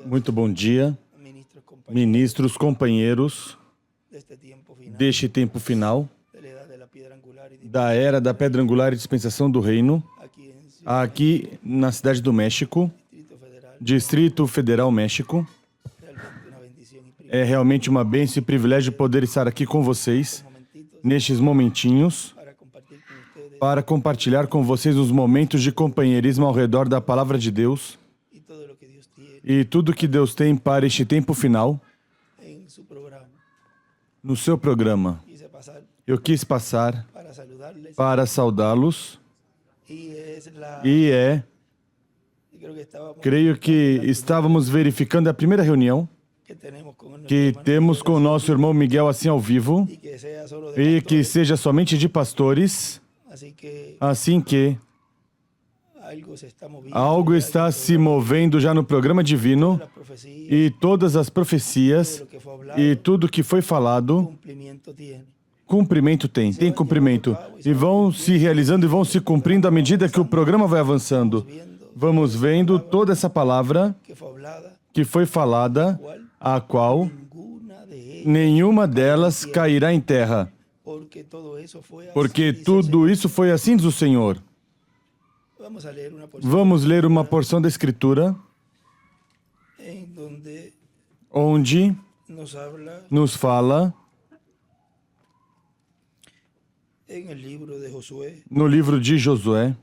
Muito bom dia, ministros, companheiros deste tempo final, da era da pedra angular e dispensação do reino, aqui na cidade do México, Distrito Federal, México. É realmente uma bênção e privilégio poder estar aqui com vocês, nestes momentinhos, para compartilhar com vocês os momentos de companheirismo ao redor da Palavra de Deus e tudo que Deus tem para este tempo final no seu programa. Eu quis passar para saudá-los e creio que estávamos verificando a primeira reunião que temos com o nosso irmão Miguel assim ao vivo e que seja somente de pastores, assim que algo está se movendo já no programa divino e todas as profecias e tudo que foi falado, cumprimento tem cumprimento. E vão se realizando e vão se cumprindo à medida que o programa vai avançando. Vamos vendo toda essa palavra que foi falada, a qual nenhuma delas cairá em terra. Porque tudo isso foi assim, diz o Senhor. Vamos ler uma porção da Escritura onde nos fala no livro de Josué,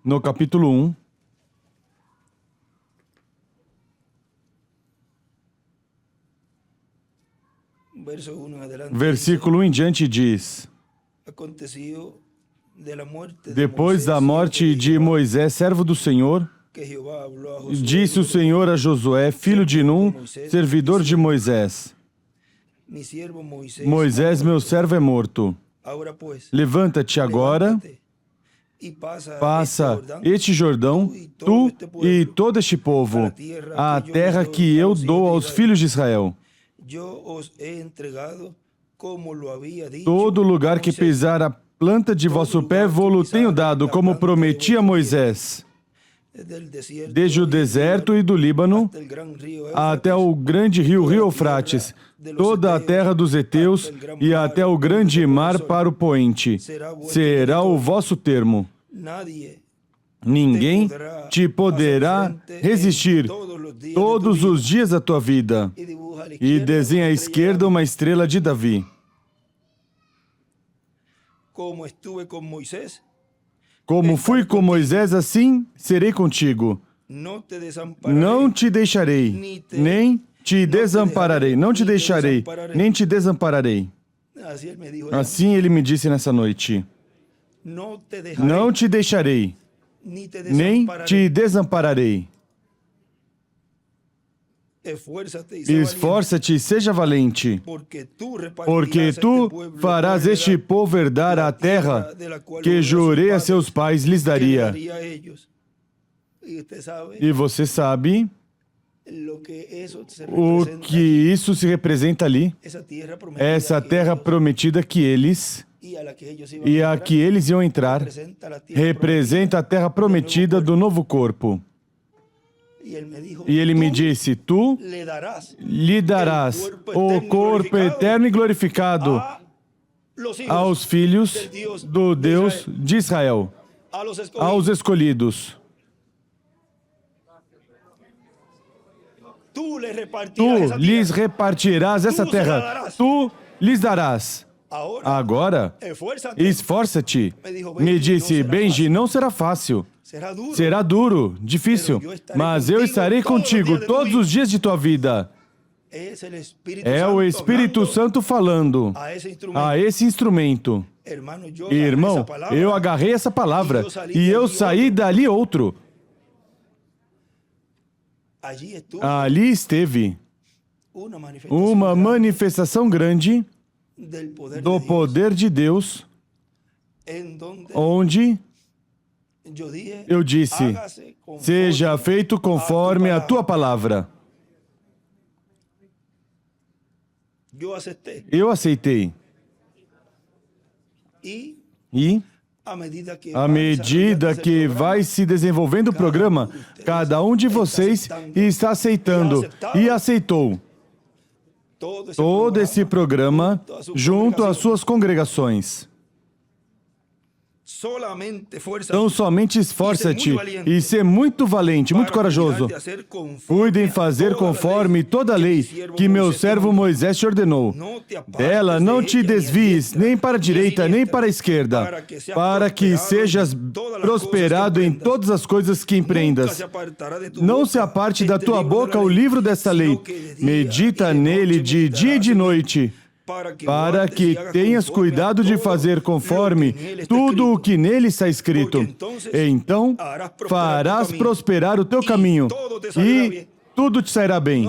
no capítulo 1, versículo 1 em diante diz: depois da morte de Moisés, servo do Senhor, disse o Senhor a Josué, filho de Num, servidor de Moisés: Moisés, meu servo, é morto. Levanta-te agora, passa este Jordão, tu e todo este povo, a terra que eu dou aos filhos de Israel. Todo lugar que pisar a planta de vosso pé, vou-lo tenho dado, como prometi a Moisés. Desde o deserto e do Líbano até o grande rio Eufrates, toda a terra dos heteus e até o grande mar para o poente, será o vosso termo. Ninguém te poderá resistir todos os dias da tua vida. E desenha à esquerda uma estrela de Davi. Como fui com Moisés, assim serei contigo. Não te deixarei, nem te desampararei. Não te deixarei, nem te desampararei. Assim ele me disse nessa noite. Não te deixarei, nem te desampararei. Esforça-te e seja valente, porque tu farás este povo herdar a terra que jurei a seus pais lhes daria. E você sabe o que isso se representa ali? Essa terra prometida que eles e a que eles iam entrar representa a terra prometida do novo corpo. E ele me disse, tu lhe darás o corpo eterno e glorificado aos filhos do Deus de Israel, aos escolhidos. Tu lhes repartirás essa terra, tu lhes darás. Agora, esforça-te. Me disse, Benji, não será fácil. Será duro, difícil, mas eu estarei contigo todos os dias de tua vida. É o Espírito Santo falando a esse instrumento. Irmão, eu agarrei essa palavra e eu saí dali outro. Ali esteve uma manifestação grande do poder de Deus, onde eu disse, seja feito conforme a tua palavra. Eu aceitei. E, à medida que vai se desenvolvendo o programa, cada um de vocês está aceitando e aceitou todo esse programa junto às suas congregações. Então, somente esforça-te e ser muito valente, muito corajoso. Cuide em fazer conforme toda a lei que meu servo Moisés te ordenou. Dela não te desvies nem para a direita, nem para a esquerda, para que sejas prosperado em todas as coisas que empreendas. Não se aparte da tua boca o livro desta lei. Medita nele de dia e de noite, para que tenhas cuidado de fazer conforme tudo o que nele está escrito. Então farás prosperar o teu caminho e tudo te sairá bem.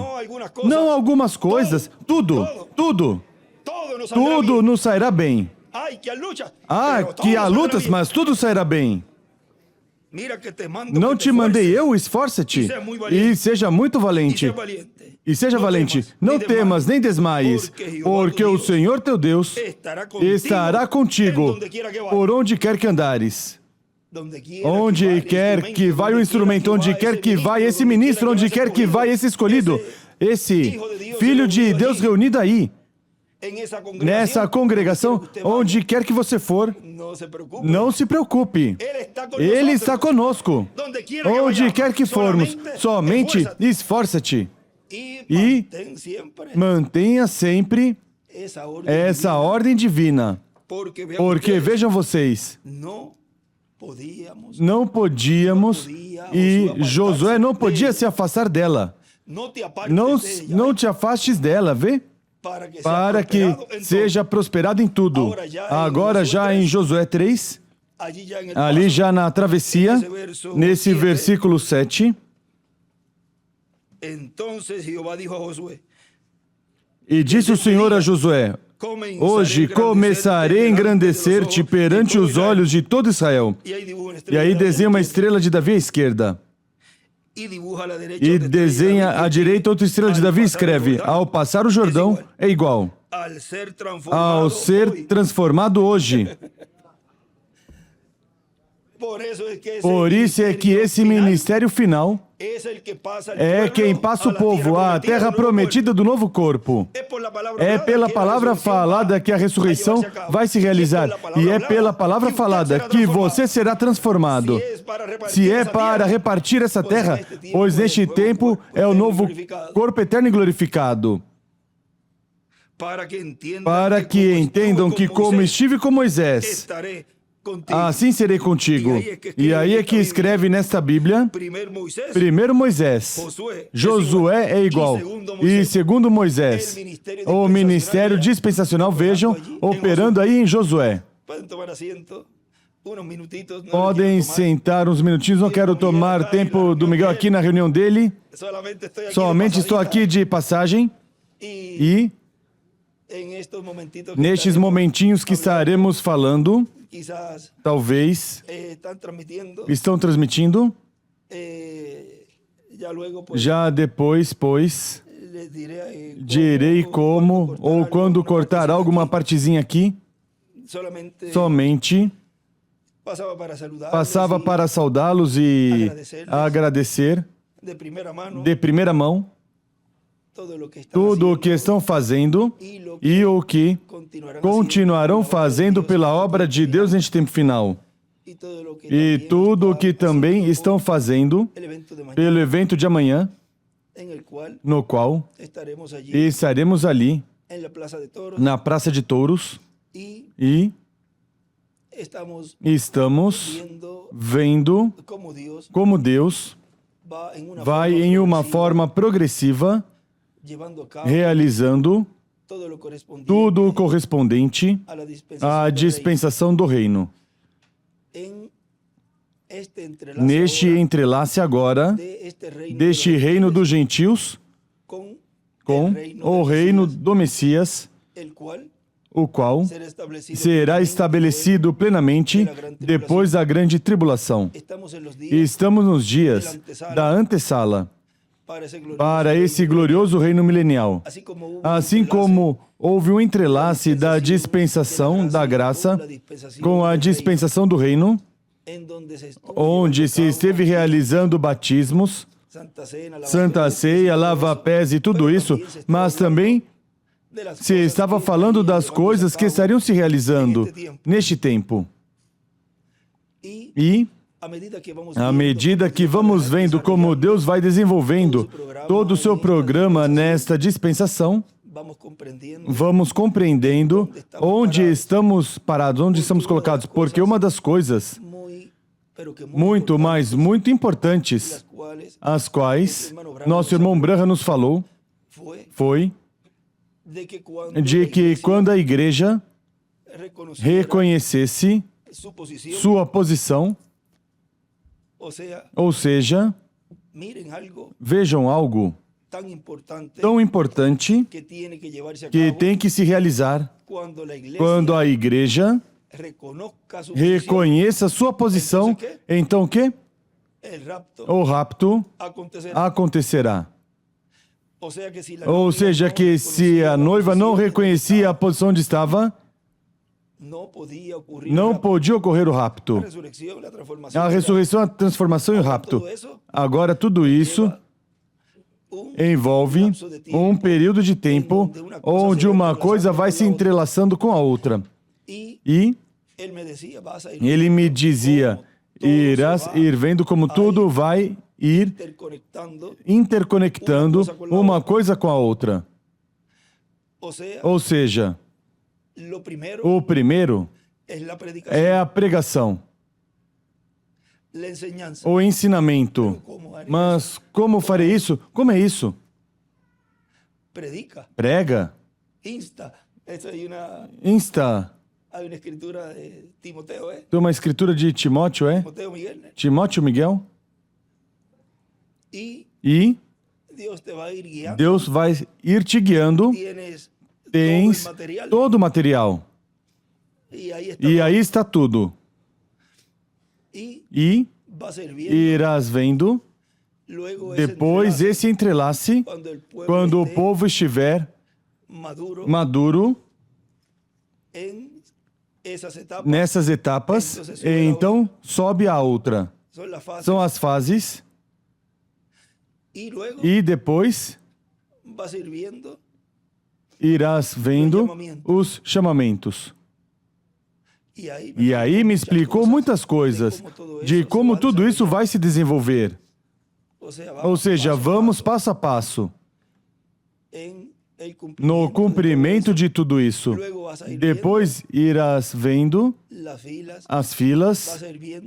Não algumas coisas, tudo nos sairá bem. Que há lutas, mas tudo sairá bem. Não te mandei eu, esforça-te e seja muito valente. E seja valente, não temas nem desmaies, porque o Senhor teu Deus estará contigo por onde quer que andares. Onde quer que vai o instrumento, onde quer que vai esse ministro, onde quer que vai esse escolhido, esse Filho de Deus reunido aí, nessa congregação, onde quer que você for, não se preocupe. Ele está conosco. Onde quer que formos, somente esforça-te. E mantenha sempre essa ordem divina. Porque vejam vocês, não podíamos e Josué não podia se afastar dela. Não te afastes dela, vê? Para que seja prosperado em tudo. Agora já em Josué 3, ali já na travessia, nesse versículo 7, e disse o Senhor a Josué: hoje começarei a engrandecer-te perante os olhos de todo Israel. E aí desenha uma estrela de Davi à esquerda. E desenha à direita outra estrela de Davi e escreve: ao passar o Jordão é igual. Ao ser transformado hoje. Por isso é que esse ministério final é quem passa o povo à terra prometida do novo corpo. É pela palavra falada que a ressurreição vai se realizar. E é pela palavra falada que você será transformado. Se é para repartir essa terra, pois neste tempo é o novo corpo eterno e glorificado. Para que entendam que como estive com Moisés, assim serei contigo. E aí é que escreve nesta Bíblia, primeiro Moisés, Josué é igual. E segundo Moisés, o ministério dispensacional, vejam, operando aí em Josué. Podem sentar uns minutinhos, não quero tomar tempo do Miguel aqui na reunião dele. Somente estou aqui de passagem. E nestes momentinhos que estaremos falando, talvez estão transmitindo. Já depois, pois, direi como ou quando cortar alguma partezinha aqui. Somente passava para saudá-los e agradecer de primeira mão tudo o que estão fazendo e o que continuarão fazendo pela obra de Deus neste tempo final. E tudo o que também estão fazendo pelo evento de amanhã, no qual estaremos ali, na Praça de Touros, e estamos vendo como Deus vai em uma forma progressiva realizando tudo o correspondente à dispensação do reino. Neste entrelace agora deste reino dos gentios com o reino do Messias, o qual será estabelecido plenamente depois da grande tribulação. E estamos nos dias da antessala, para esse glorioso reino milenial. Assim como houve um entrelace da dispensação da graça com a dispensação do reino, onde se esteve realizando batismos, Santa Ceia, lava-pés e tudo isso, mas também se estava falando das coisas que estariam se realizando neste tempo. E, à medida que vamos vendo como Deus vai desenvolvendo todo o seu programa nesta dispensação, vamos compreendendo onde estamos parados, onde estamos colocados, porque uma das coisas muito, mas muito importantes, as quais nosso irmão Branham nos falou, foi de que quando a igreja reconhecesse sua posição, ou seja, vejam algo tão importante que tem que se realizar quando a igreja reconheça sua posição, então o quê? O rapto acontecerá. Ou seja, que se a noiva não reconhecia a posição onde estava, não podia ocorrer o rapto. A ressurreição, a transformação e o rapto. Agora, tudo isso envolve um período de tempo onde uma coisa vai se entrelaçando com a outra. E ele me dizia, irás ir vendo como tudo vai ir interconectando uma coisa com a outra. Ou seja, o primeiro é a pregação, o ensinamento. Mas como farei isso? Como é isso? Prega. Insta. Tem uma escritura de Timóteo, é? Timóteo Miguel? E Deus vai ir te guiando. Tens todo o material. E aí está tudo. E irás vendo depois esse entrelace, quando o povo estiver maduro nessas etapas, então sobe a outra. São as fases. E depois irás vendo os chamamentos. E aí me explicou muitas coisas de como tudo isso vai se desenvolver. Ou seja, vamos passo a passo no cumprimento de tudo isso. Depois irás vendo as filas,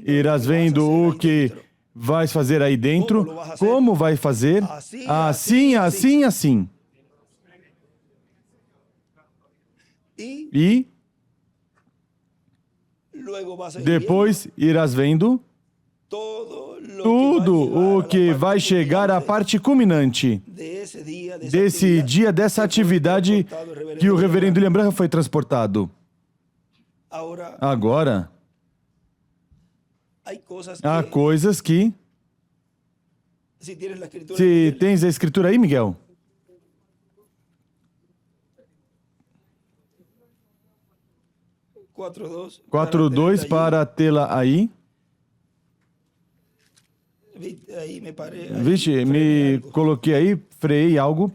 irás vendo o que vais fazer aí dentro, como vai fazer, assim, assim, assim. E depois irás vendo tudo o que vai chegar à parte culminante desse dia, dessa atividade que o reverendo William Branham foi transportado. Agora, há coisas que... Se tens a escritura aí, Miguel? Quatro dois para tê-la aí. Vixe, me coloquei aí, freiei algo.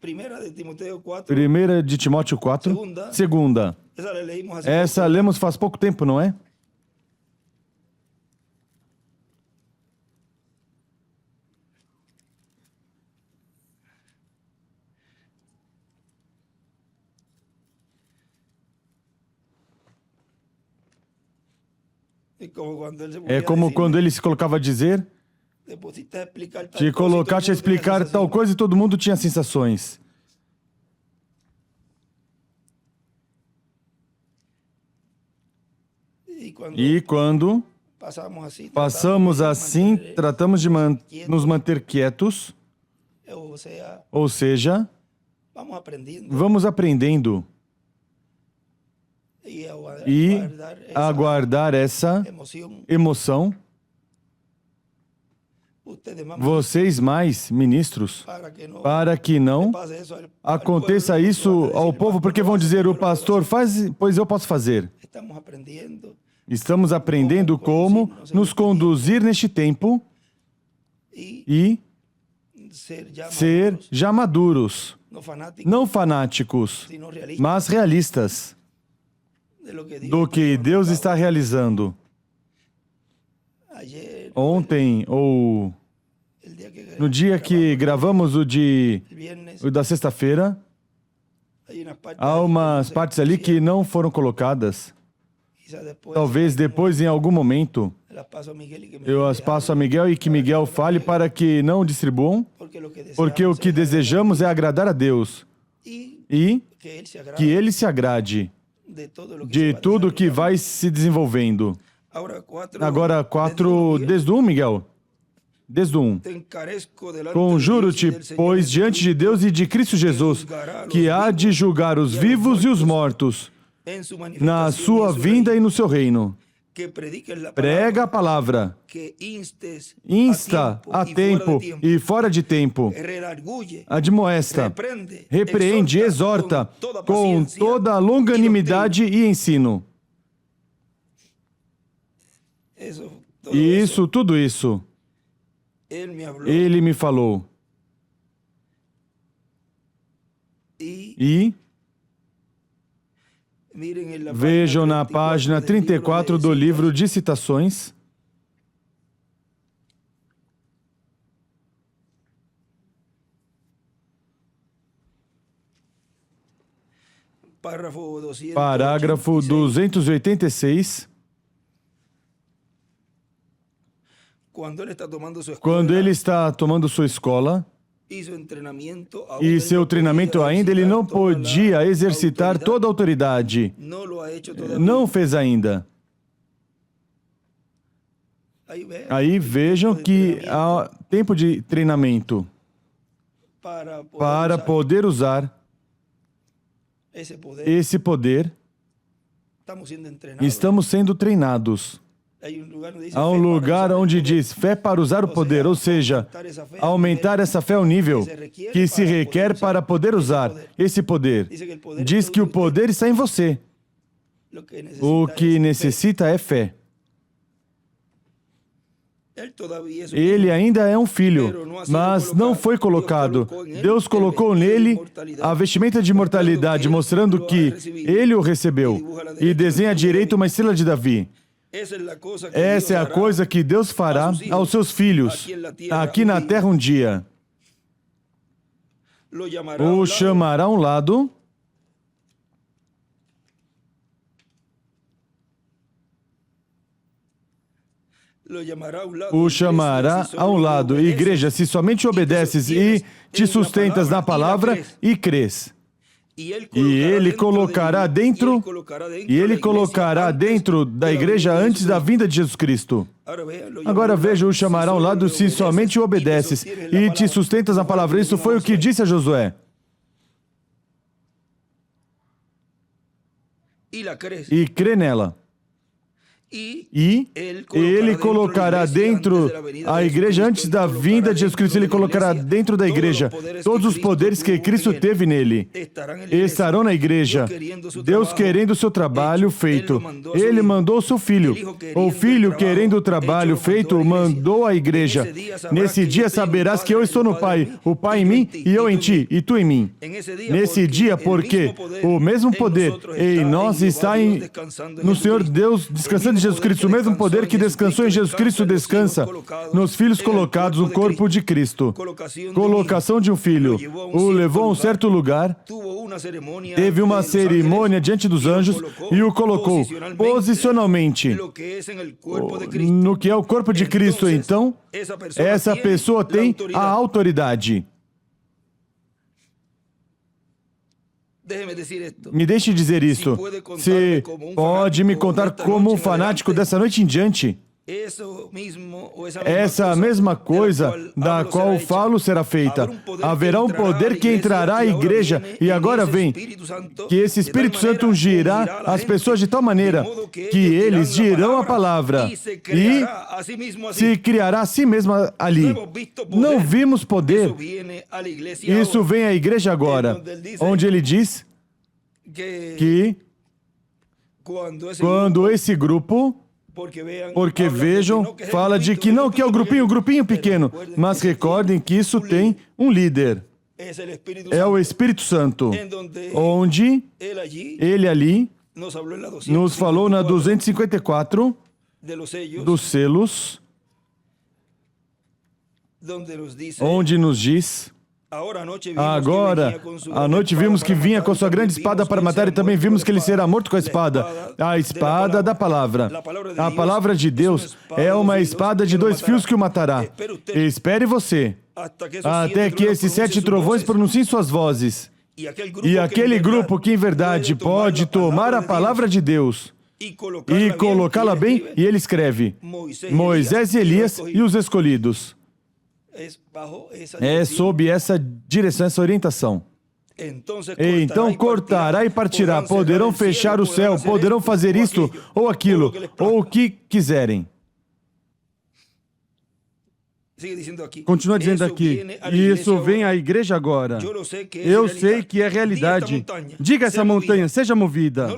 1 de Timóteo 4. Segunda. Essa lemos faz pouco tempo, não é? É como quando ele se colocava a dizer, te colocaste a explicar tal coisa e todo mundo tinha sensações. E quando passamos assim, tratamos de nos manter quietos, ou seja, vamos aprendendo e aguardar essa emoção vocês mais, ministros, para que não aconteça isso ao povo, porque vão dizer, o pastor faz, pois eu posso fazer. Estamos aprendendo como nos conduzir neste tempo e ser já maduros, não fanáticos, mas realistas do que Deus está realizando. Ontem, ou no dia que gravamos o da sexta-feira, há umas partes ali que não foram colocadas. Talvez depois, em algum momento, eu as passo a Miguel e que Miguel fale para que não distribuam, porque o que desejamos é agradar a Deus e que Ele se agrade de tudo que vai se desenvolvendo. Agora, 4, desde o 1, Miguel? Desde o 1. Conjuro-te, pois, diante de Deus e de Cristo Jesus, que há de julgar os vivos e os mortos, na sua vinda e no seu reino. Prega a palavra, insta a tempo e fora de tempo, admoesta, repreende, exorta, com toda a longanimidade e ensino. Isso, tudo isso, Ele me falou. E vejam na página 34 do livro de citações. Parágrafo 286. Quando ele está tomando sua escola e seu treinamento ainda, ele não podia exercitar toda a autoridade. Não fez ainda. Aí vejam que há tempo de treinamento para poder usar esse poder. Estamos sendo treinados. Há um lugar onde diz fé para usar o poder, ou seja, aumentar essa fé ao nível que se requer para poder usar esse poder. Diz que o poder está em você. O que necessita é fé. Ele ainda é um filho, mas não foi colocado. Deus colocou nele a vestimenta de imortalidade, mostrando que ele o recebeu. E desenha à direita uma estrela de Davi. Essa é a coisa que Deus fará aos seus filhos, aqui na terra um dia. O chamará a um lado, Igreja, se somente obedeces e te sustentas na palavra e crês. E ele colocará dentro da igreja antes da vinda de Jesus Cristo. Agora veja, o chamará ao lado se somente o obedeces e te sustentas na palavra. Isso foi o que disse a Josué. E crê nela. E ele colocará dentro a igreja antes da vinda de Jesus Cristo. Ele colocará dentro da igreja todos os poderes que Cristo teve nele. Estarão na igreja. Deus querendo o seu trabalho feito. Ele mandou o seu filho. O filho querendo o trabalho feito mandou a igreja. Nesse dia saberás que eu estou no Pai, o Pai em mim e eu em ti, e tu em mim. Nesse dia, porque o mesmo poder em nós está no Senhor Deus, descansando em Jesus Cristo. O mesmo poder que descansou em Jesus Cristo descansa nos filhos colocados no corpo de Cristo. Colocação de um filho. O levou a um certo lugar, teve uma cerimônia diante dos anjos e o colocou posicionalmente no que é o corpo de Cristo. Então, essa pessoa tem a autoridade. Me deixe dizer isto. Você pode me contar como um fanático dessa noite em diante? essa mesma coisa da qual falo será feita. Haverá um poder que entrará à igreja, e agora vem, que esse Espírito Santo ungirá as pessoas de tal maneira que eles dirão a palavra e se criará a si mesma ali. Não vimos poder. Isso vem à igreja agora, onde ele diz que quando esse grupo, porque vejam, fala de que não que é o grupinho pequeno, mas recordem que isso tem um líder. É o Espírito Santo, onde ele ali nos falou na 254 dos selos, onde nos diz: agora, à noite vimos que vinha com sua grande espada para matar, e também vimos que ele será morto com a espada da palavra. A palavra de Deus é uma espada de 2 fios que o matará. Espere você, até que esses 7 trovões pronunciem suas vozes. E aquele grupo que em verdade pode tomar a palavra de Deus e colocá-la bem, e ele escreve: Moisés e Elias e os escolhidos. É sob essa direção, essa orientação. Então cortará e partirá, poderão fechar o céu, poderão fazer isto ou aquilo, ou o que quiserem. Continua dizendo aqui, isso vem à igreja agora. Eu sei que é realidade. Diga essa montanha, seja movida.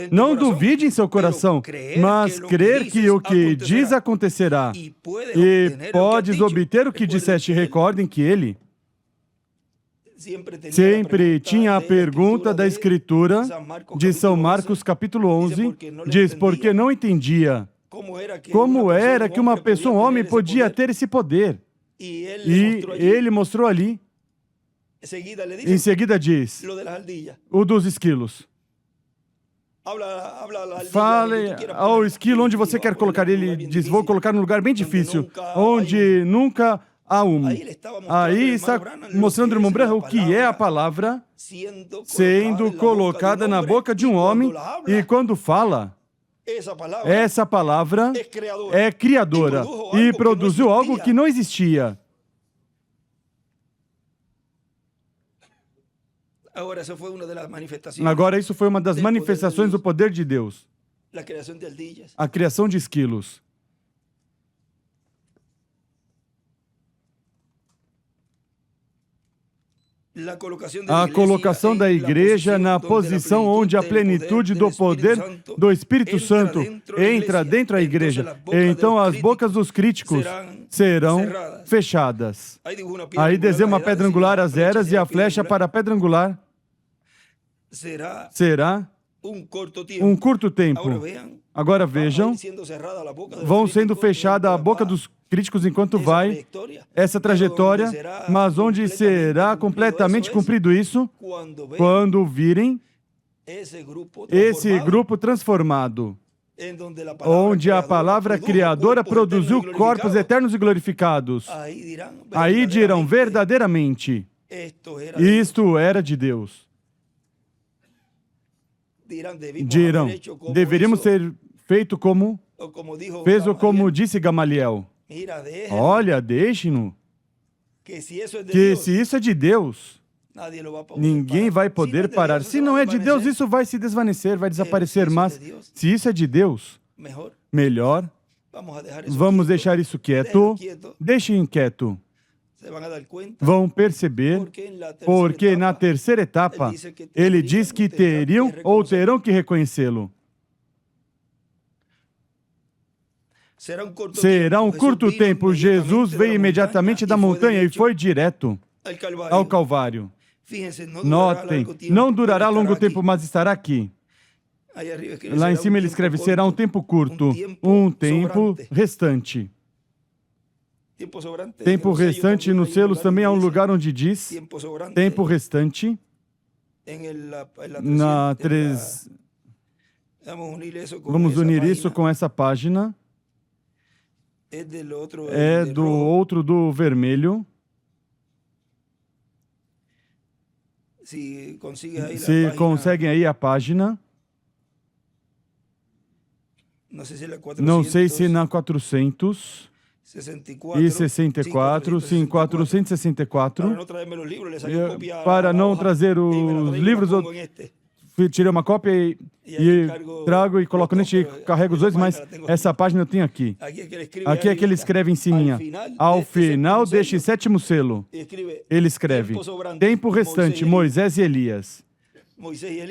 Não duvide em seu coração, mas crer que o que diz acontecerá. E podes obter o que disseste. Recordem que ele sempre tinha a pergunta da Escritura de São Marcos, capítulo 11, diz, porque não entendia como era que uma pessoa, um homem, podia ter esse poder. E ele mostrou ali. Em seguida diz, o dos esquilos. Fale ao esquilo onde você quer colocar. Ele diz, vou colocar num lugar bem difícil, onde nunca há um. Aí está mostrando o Irmão o que é a palavra sendo colocada na boca de um homem, e quando fala, essa palavra é criadora e produziu algo que não existia. Agora, isso foi uma das manifestações do poder de Deus. A criação de esquilos. A colocação da igreja na posição onde a plenitude do poder do Espírito Santo entra dentro da igreja. Então as bocas dos críticos serão fechadas. Aí desenha uma pedra angular às eras, e a flecha para a pedra angular será um curto tempo. Agora vejam, vão sendo fechada a boca dos críticos enquanto vai essa trajetória, mas onde será completamente cumprido isso? Quando virem esse grupo transformado, onde a palavra criadora produziu corpos eternos e glorificados. Aí dirão verdadeiramente, isto era de Deus. Dirão, deveríamos ter feito como disse Gamaliel. Olha, deixe-no. Que se isso é de Deus, ninguém vai poder parar. Se não é de Deus, isso vai se desvanecer, vai desaparecer. Mas se isso é de Deus, melhor, vamos deixar isso quieto. Deixem quieto. Vão perceber, porque na terceira etapa, ele diz que teriam ou terão que reconhecê-lo. Será um curto tempo. Jesus veio imediatamente da montanha e foi direto ao Calvário. Notem, não durará longo tempo, mas estará aqui. Lá em cima ele escreve, será um tempo curto, um tempo restante. Tempo restante, nos selos também há um lugar onde diz tempo restante. Vamos unir isso com essa página. É do outro do vermelho. Se conseguem aí a página. Não sei se na 464, sim, 464. Para não trazer os livros, eu tirei uma cópia e trago e coloco neste, carrego os dois, mas essa página eu tenho aqui. Aqui é que ele escreve em cima. Ao final deste 7º selo, ele escreve: tempo restante, Moisés e Elias.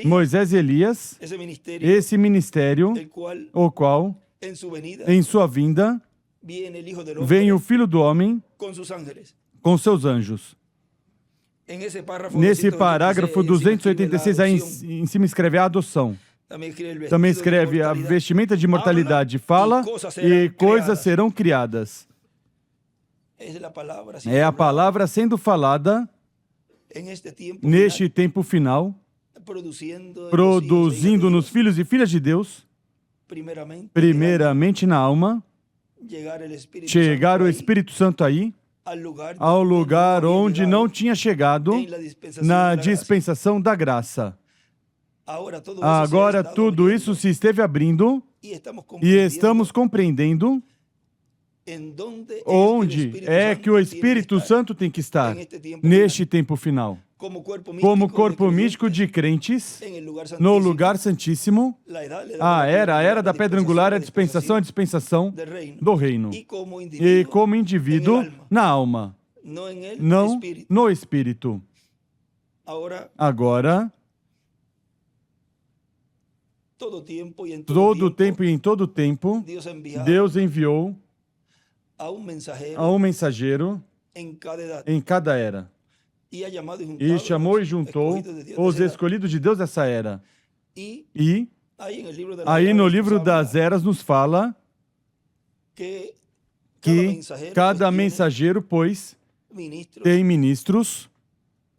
Moisés e Elias, esse ministério, o qual, em sua vinda, vem o Filho do Homem com seus anjos. Nesse parágrafo 286, aí em cima escreve a adoção. Também escreve a vestimenta de imortalidade. Fala e coisas serão criadas. É a palavra sendo falada neste tempo final, produzindo nos filhos e filhas de Deus, primeiramente na alma, chegar o Espírito Santo aí, ao lugar onde não tinha chegado na dispensação da graça. Agora tudo isso se esteve abrindo e estamos compreendendo onde é que o Espírito Santo tem que estar neste tempo final. Como corpo místico de crentes, no lugar santíssimo, a era da pedra angular, a dispensação do reino. E como indivíduo, na alma, não no espírito. Agora, todo tempo e em todo tempo, Deus enviou a um mensageiro em cada era. E chamou e juntou os escolhidos de Deus dessa era. E aí no livro das eras nos fala que cada mensageiro, pois, tem ministros,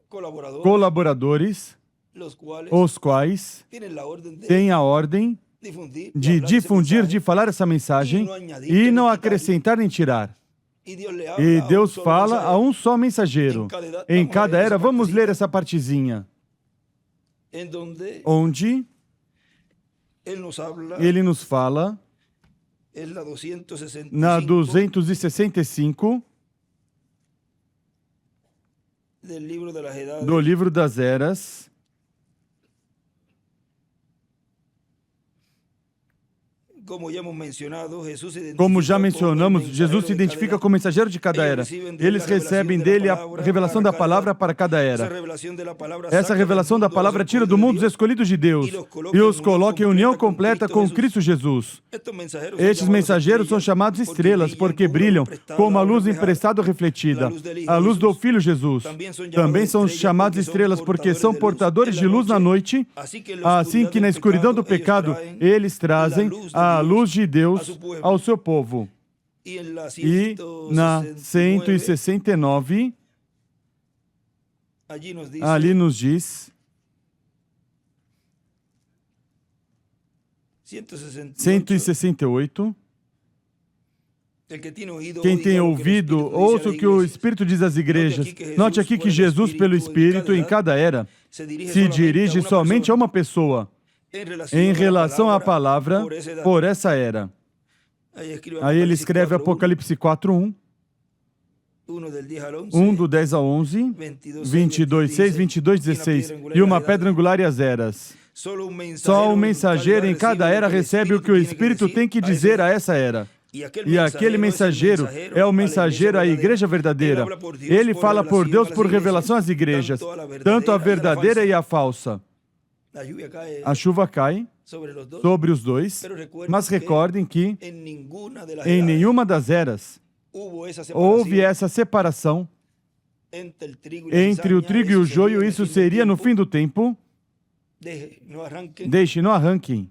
colaboradores, os quais têm a ordem de difundir, de falar essa mensagem e não acrescentar nem tirar. E Deus fala a um só mensageiro em cada era. Vamos ler essa partezinha. Onde ele nos fala na 265 do livro das eras. Como já mencionamos, Jesus se identifica como mensageiro de cada era. Eles recebem dele a revelação da palavra para cada era. Essa revelação da palavra tira do mundo os escolhidos de Deus e os coloca em união completa com Cristo Jesus. Estes mensageiros são chamados estrelas porque brilham como a luz emprestada ou refletida, a luz do Filho Jesus. Também são chamados estrelas porque são portadores de luz na noite, assim que na escuridão do pecado eles trazem a luz de Deus ao seu povo. E na 169, ali nos diz, 168, quem tem ouvido, ouça o que o Espírito diz às igrejas. Note aqui que Jesus, pelo Espírito, em cada era, se dirige somente a uma pessoa, em relação à palavra, por essa era. Aí ele escreve Apocalipse 4:1, 1 do 10 ao 11, 22:6, 22:16, e uma pedra angular e as eras. Só um mensageiro em cada era recebe o que o Espírito tem que dizer a essa era. E aquele mensageiro é o mensageiro à igreja verdadeira. Ele fala por Deus por revelação às igrejas, tanto a verdadeira e a falsa. A chuva cai sobre os dois, mas recordem que em nenhuma das eras houve essa separação entre o trigo e o joio. Isso seria no fim do tempo. Deixe, não arranquem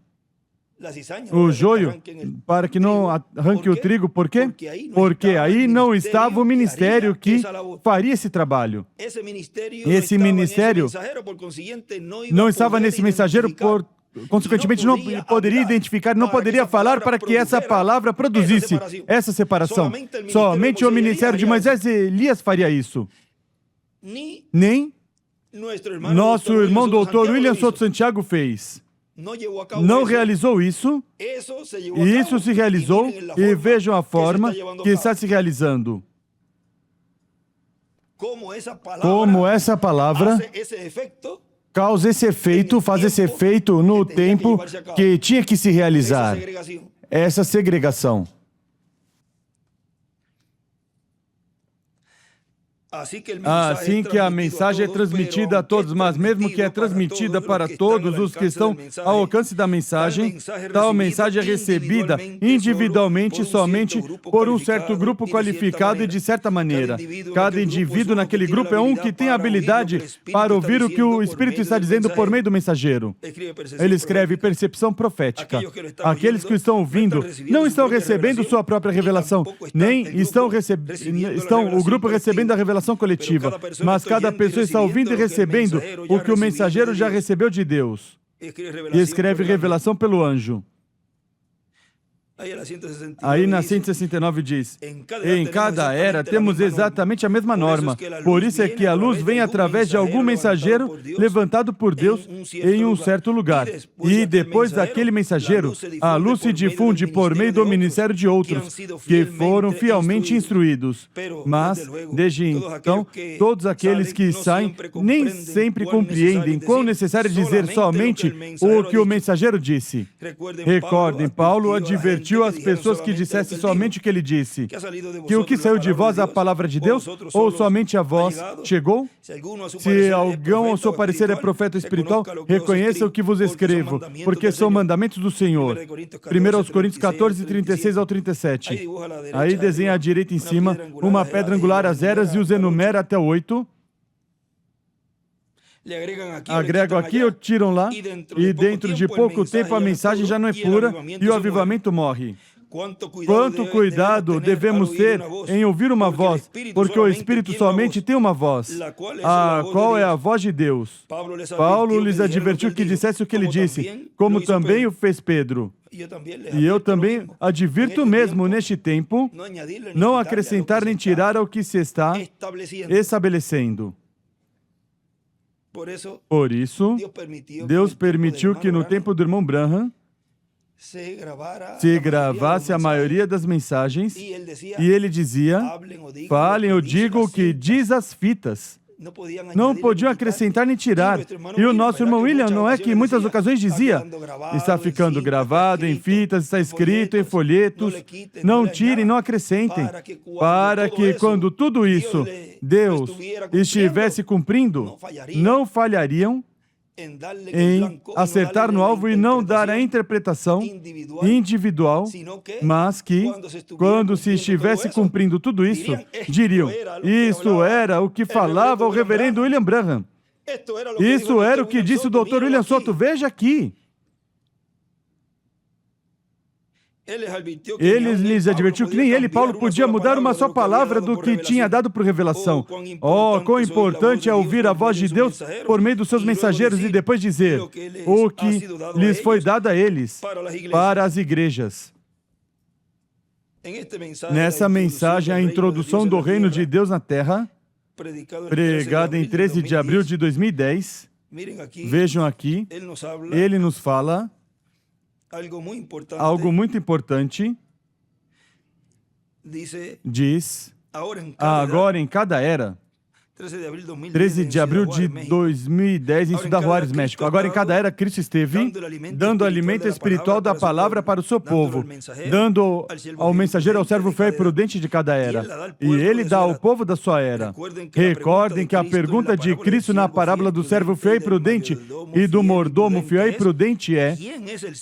o joio para que não arranque o trigo. Por quê? Porque aí não estava o ministério que faria esse trabalho. Esse ministério não estava nesse mensageiro, consequentemente não poderia identificar, não poderia falar para que essa palavra produzisse essa separação. Somente o ministério de Moisés e Elias faria isso. Nem nosso irmão doutor William Soto Santiago fez. não realizou isso, e isso se realizou, e vejam a forma que está se realizando. Como essa palavra causa esse efeito, faz esse efeito no tempo que tinha que se realizar. Essa segregação. Assim que a mensagem é transmitida a todos, mas mesmo que é transmitida para todos os que estão ao alcance da mensagem, tal mensagem é recebida individualmente somente por um certo grupo qualificado e de certa maneira. Cada indivíduo naquele grupo é um que tem a habilidade para ouvir o que o Espírito está dizendo por meio do mensageiro. Ele escreve percepção profética. Aqueles que estão ouvindo não estão recebendo sua própria revelação, nem estão o grupo recebendo a revelação coletiva, mas cada pessoa está ouvindo e recebendo o que o mensageiro já recebeu de Deus. E escreve revelação pelo anjo. Aí na 169 diz, em cada era temos exatamente a mesma norma. Por isso é que a luz vem através de algum mensageiro levantado por Deus em um certo lugar. E depois daquele mensageiro, a luz se difunde por meio do ministério de outros, que foram fielmente instruídos. Mas, desde então, todos aqueles que saem nem sempre compreendem quão necessário é dizer somente o que o mensageiro disse. Recordem, Paulo advertiu as pessoas que dissessem somente o que ele disse. Que o que saiu de vós é a palavra de Deus, ou somente a vós chegou? Se alguém ao seu parecer é profeta espiritual, reconheça o que vos escrevo, porque são mandamentos do Senhor. 1 Coríntios 14, 36 ao 37. Aí desenha à direita em cima uma pedra angular às eras e os enumera até o 8. Agregam aqui ou tiram lá, e dentro de pouco tempo a mensagem já não é pura e o avivamento morre. Quanto cuidado devemos ter em ouvir uma voz, porque o Espírito somente tem uma voz, a qual é a voz de Deus. Paulo lhes advertiu que dissesse o que ele disse, como também o fez Pedro. E eu também advirto mesmo neste tempo, não acrescentar nem tirar ao que se está estabelecendo. Por isso, Deus permitiu que no tempo do irmão Branham se gravasse a maioria das mensagens e ele dizia, falem ou digam o que diz as fitas. Não podiam acrescentar nem tirar. E o nosso irmão William, não é que em muitas ocasiões dizia, está ficando gravado em fitas, está escrito em folhetos, não tirem, não acrescentem, para que quando tudo isso Deus estivesse cumprindo, não falhariam em acertar no alvo e não dar a interpretação individual, mas que, quando se estivesse cumprindo tudo isso, diriam, isso era o que falava o reverendo William Branham. Isso era o que disse o Dr. William Soto. Veja aqui. Ele lhes advertiu que nem ele, Paulo, podia mudar uma só palavra do que tinha dado por revelação. Oh, quão importante é ouvir a voz de Deus por meio dos seus mensageiros e depois dizer o que lhes foi dado a eles, para as igrejas. Nessa mensagem, a introdução do reino de Deus na Terra, pregada em 13 de abril de 2010, vejam aqui, ele nos fala algo muito importante, diz, agora em cada era, 13 de abril de 2010, em Ciudad Juárez, México. Agora, em cada era, Cristo esteve dando alimento espiritual da palavra para o seu povo, dando ao mensageiro, ao servo fiel e prudente de cada era. E ele dá ao povo da sua era. Recordem que a pergunta de Cristo na parábola do servo fiel e prudente e do mordomo fiel e prudente é: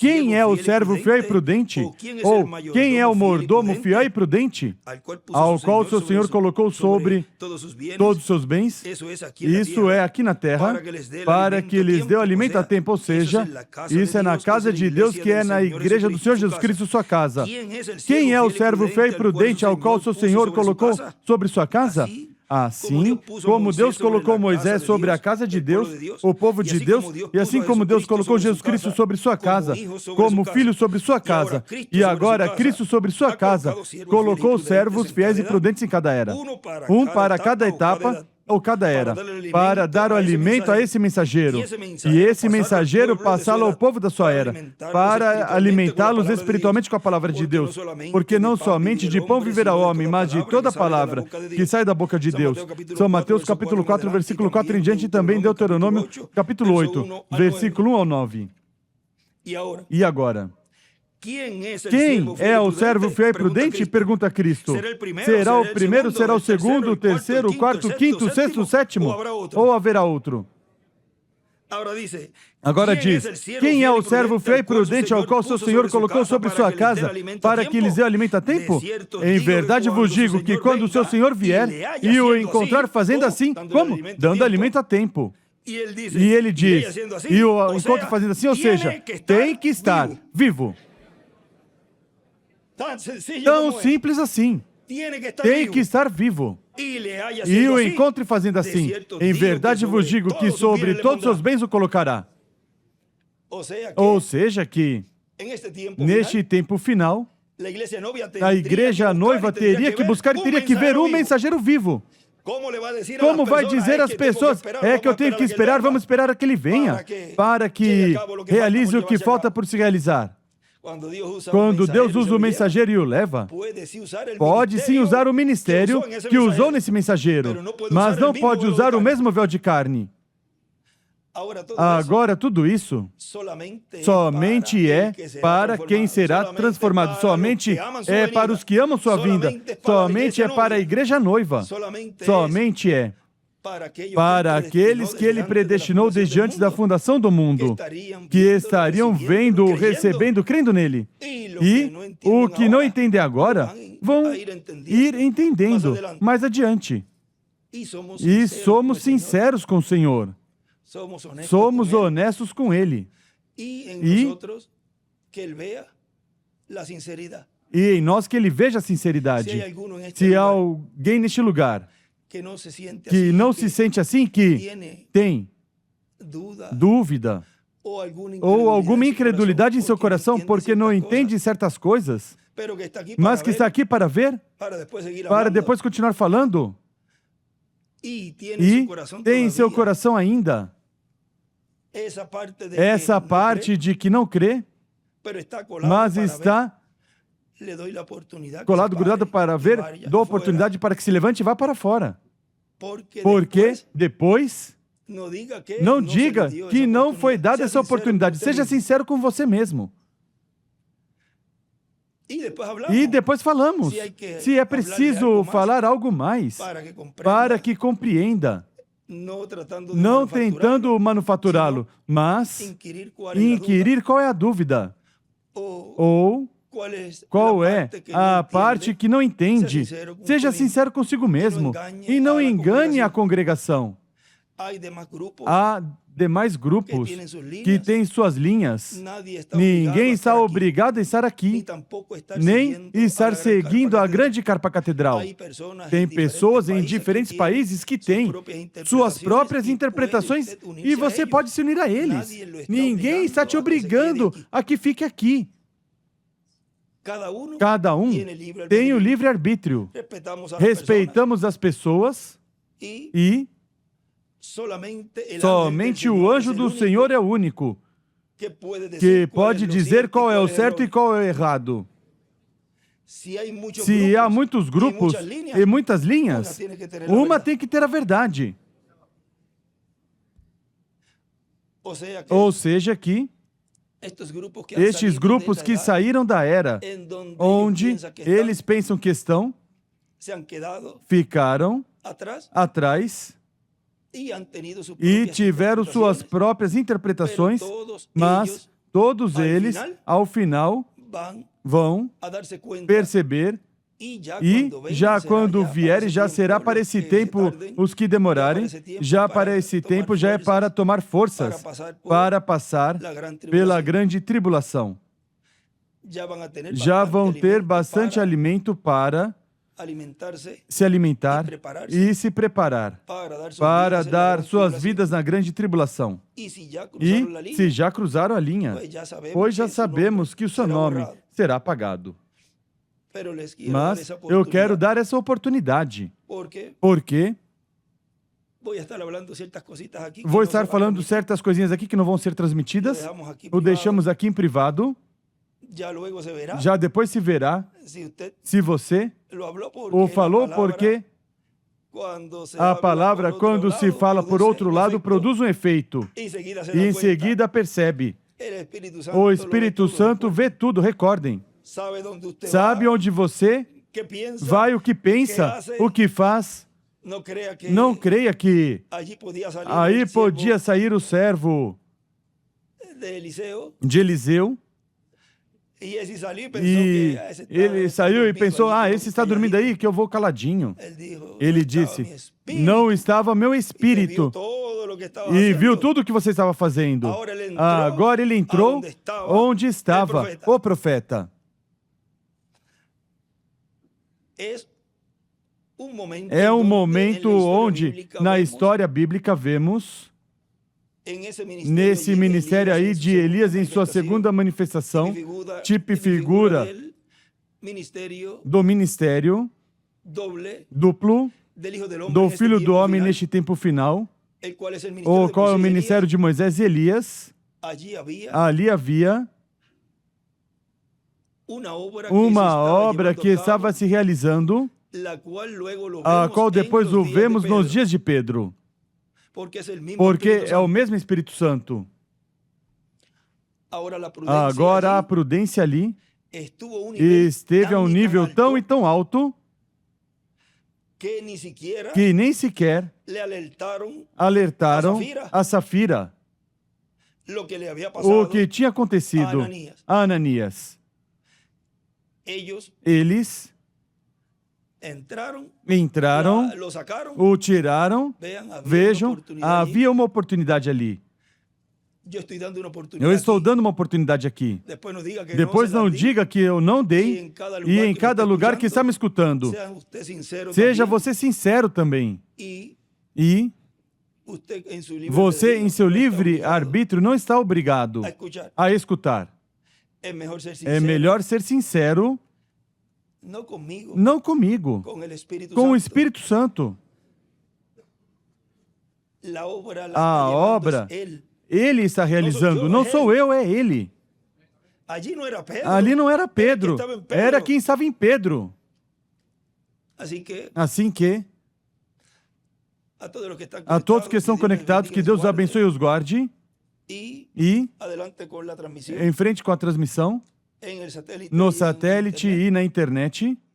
quem é o servo fiel e prudente? Ou quem é o mordomo fiel e prudente? Ao qual o seu Senhor colocou sobre todos os seus bens, isso é aqui na terra, para que lhes dê o alimento a tempo, ou seja, isso é na casa de Deus, que é na igreja do Senhor Jesus Cristo, sua casa. Quem é o servo fiel e prudente ao qual o seu Senhor colocou sobre sua casa? Assim como Deus colocou Moisés sobre a casa de Deus, o povo de Deus, e assim como Deus colocou Jesus Cristo sobre sua casa, como filho sobre sua casa, e agora Cristo sobre sua casa, colocou servos fiéis e prudentes em cada era. Um para cada etapa, ou cada era, para dar o alimento a esse mensageiro, e esse mensageiro passá-lo ao povo da sua era, para alimentá-los espiritualmente com a palavra de Deus, porque não somente de pão viverá o homem, mas de toda palavra que sai da boca de Deus. São Mateus capítulo 4, versículo 4 em diante, e também Deuteronômio capítulo 8, versículo 1 ao 9. E agora? Quem é o servo fiel e prudente? Pergunta Cristo. Será o primeiro, será o segundo, o terceiro, o quarto, o quinto, o sexto, o sétimo? Ou haverá outro? Agora diz, quem é o servo fiel e prudente ao qual seu Senhor colocou sobre sua casa para que lhes dê alimento a tempo? Em verdade vos digo que quando o seu Senhor vier e o encontrar fazendo assim, como? Dando alimento a tempo. E ele diz, e o encontra fazendo assim, ou seja, tem que estar vivo. Tão simples assim. Tem que estar vivo. E o encontre fazendo assim. Em verdade vos digo que sobre todos os seus bens o colocará. Ou seja que, neste tempo final, a igreja noiva teria que buscar e teria que ver um mensageiro vivo. Como vai dizer às pessoas, é que eu tenho que esperar, vamos esperar a que ele venha, para que realize o que falta por se realizar. Quando Deus usa o mensageiro e o leva, pode sim usar o ministério que usou nesse mensageiro, mas não pode usar o mesmo véu de carne. Agora, tudo isso somente é para quem será transformado, somente é para os que amam sua vinda, somente é para a igreja noiva, somente é para aqueles que Ele predestinou desde antes da fundação do mundo, que estariam vendo, recebendo, crendo nele. E o que não entendem agora, vão ir entendendo mais adiante. E somos sinceros com o Senhor. Somos honestos com Ele. E em nós que Ele veja a sinceridade. Se há alguém neste lugar que não se sente assim, que tem dúvida ou alguma incredulidade em seu coração porque não entende certas coisas, mas que está aqui para ver, para depois continuar falando, e tem em seu coração ainda essa parte de que não crê, mas está colado, grudado para ver, dou oportunidade para que se levante e vá para fora. Porque depois, não diga que não foi dada essa oportunidade. Seja sincero com você mesmo. E depois falamos, se é preciso falar algo mais, para que compreenda, não tentando manufaturá-lo, mas inquirir qual é a dúvida, ou qual é a parte que não entende. Seja sincero consigo mesmo e não engane a congregação. Há demais grupos que têm suas linhas. Ninguém está obrigado a estar aqui, nem estar seguindo a grande carpa catedral. Tem pessoas em diferentes países que têm suas próprias interpretações e você pode se unir a eles. Ninguém está te obrigando a que fique aqui. Cada um tem o livre-arbítrio. Respeitamos as pessoas e somente o anjo do Senhor é o único que pode dizer qual é o certo e qual é o errado. Se há muitos grupos e muitas linhas, uma tem que ter a verdade. Ou seja que estes grupos que saíram da era, onde eles pensam que estão, ficaram atrás e tiveram suas próprias interpretações, mas todos eles, ao final, vão perceber e já quando vierem, já será para esse tempo, os que demorarem, já para esse tempo já é para tomar forças, para passar pela grande tribulação. Já vão ter bastante alimento para se alimentar e se preparar para dar suas vidas na grande tribulação. E se já cruzaram a linha, pois já sabemos que o seu nome será apagado. Mas eu quero dar essa oportunidade. Porque Vou estar falando certas coisinhas aqui que não vão ser transmitidas. O deixamos aqui em privado. Já depois se verá se você o falou, porque a palavra, quando se fala por outro lado, produz um efeito. E em seguida percebe. O Espírito Santo vê tudo, recordem. Sabe onde você vai, o que pensa, o que faz. Não creia que aí podia sair o servo de Eliseu. E ele saiu e pensou, esse está dormindo aí, que eu vou caladinho. Ele disse, não estava meu espírito. E viu tudo o que você estava fazendo. Agora ele entrou onde estava o profeta. É um momento onde, na história bíblica, vemos, nesse ministério aí de Elias, em sua segunda manifestação, tipo e figura do ministério duplo do Filho do Homem neste tempo final, o qual é o ministério de Moisés e Elias. Ali havia uma obra que estava se realizando, a qual depois o vemos nos dias de Pedro, porque é o mesmo Espírito Santo. Agora a prudência ali esteve a um nível tão e tão alto que nem sequer alertaram a Safira o que tinha acontecido a Ananias. Eles entraram, o tiraram. Vejam, havia uma oportunidade ali. Eu estou dando uma oportunidade aqui. Depois não diga que eu não dei, e em cada lugar que está me escutando, seja você sincero também. E você, em seu livre arbítrio, não está obrigado a escutar. É melhor ser sincero, não comigo, com o Espírito Santo. A obra, ele está realizando, não sou eu, é ele. Ali não era Pedro, era quem estava em Pedro. Assim que, a todos que estão conectados, que Deus os abençoe e os guarde. E, em frente com a transmissão, no satélite e na internet,